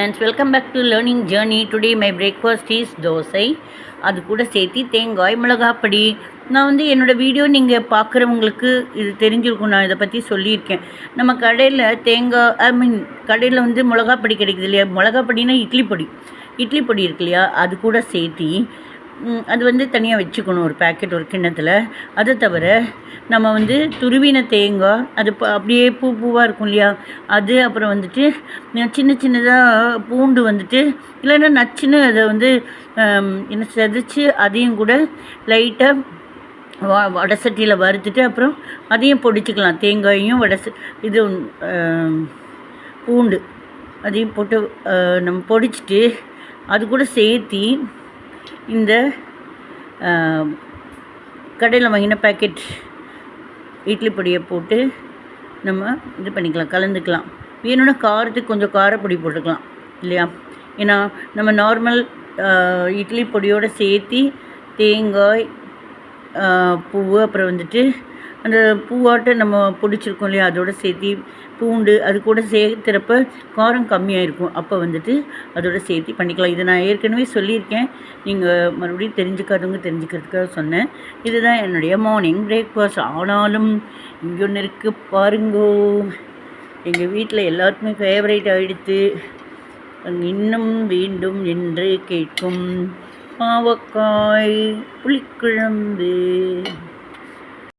Friends, welcome back to learning journey. Today my breakfast is dosa. அது கூட சேர்த்து தேங்காய் மிளகாப்பொடி. நான் வந்து என்னோடய வீடியோ நீங்கள் பார்க்குறவங்களுக்கு இது தெரிஞ்சிருக்கும். நான் இதை பற்றி சொல்லியிருக்கேன். நம்ம கடையில் கடையில் வந்து மிளகாப்பொடி கிடைக்குது இல்லையா? மிளகாப்பொடினா இட்லி பொடி இருக்கு இல்லையா? அது கூட சேர்த்தி அது வந்து தனியாக வச்சுக்கணும் ஒரு பேக்கெட், ஒரு கிண்ணத்தில். அதை தவிர நம்ம வந்து துருவின தேங்காய், அது அப்படியே பூவாக இருக்கும் இல்லையா? அது அப்புறம் வந்துட்டு சின்னதாக பூண்டு வந்துட்டு இல்லைன்னா நச்சுன்னு அதை வந்து செதைச்சி அதையும் கூட லைட்டாக வடை சட்டியில் வறுத்துட்டு அப்புறம் அதையும் பொடிச்சிக்கலாம். தேங்காயையும் இது பூண்டு அதையும் போட்டு நம்ம பொடிச்சிட்டு அது கூட சேர்த்தி இந்த கடையில் வாங்கின பேக்கெட் இட்லி பொடியை போட்டு நம்ம இது பண்ணிக்கலாம், கலந்துக்கலாம். வேணும்னா காரத்துக்கு கொஞ்சம் காரப்பொடி போட்டுக்கலாம் இல்லையா? ஏன்னா நம்ம நார்மல் இட்லி பொடியோடு சேர்த்தி தேங்காய் பூவு அப்புறம் வந்துட்டு அந்த பூவாட்டை நம்ம பிடிச்சிருக்கோம் இல்லையா? அதோடு சேர்த்தி பூண்டு அது கூட சேர்த்துறப்ப காரம் கம்மியாக இருக்கும். அப்போ வந்துட்டு அதோடு சேர்த்தி பண்ணிக்கலாம். இதை நான் ஏற்கனவே சொல்லியிருக்கேன். நீங்கள் மறுபடியும் தெரிஞ்சுக்கிறதுக்காக சொன்னேன். இதுதான் என்னுடைய மார்னிங் பிரேக்ஃபாஸ்ட். ஆனாலும் இங்கே ஒன்று இருக்குது பாருங்கோ, எங்கள் வீட்டில் எல்லாருக்குமே ஃபேவரேட் ஆகிடுத்து. இன்னும் வேண்டும் என்று கேட்கும் பாவக்காய் புளிக்குழம்பு.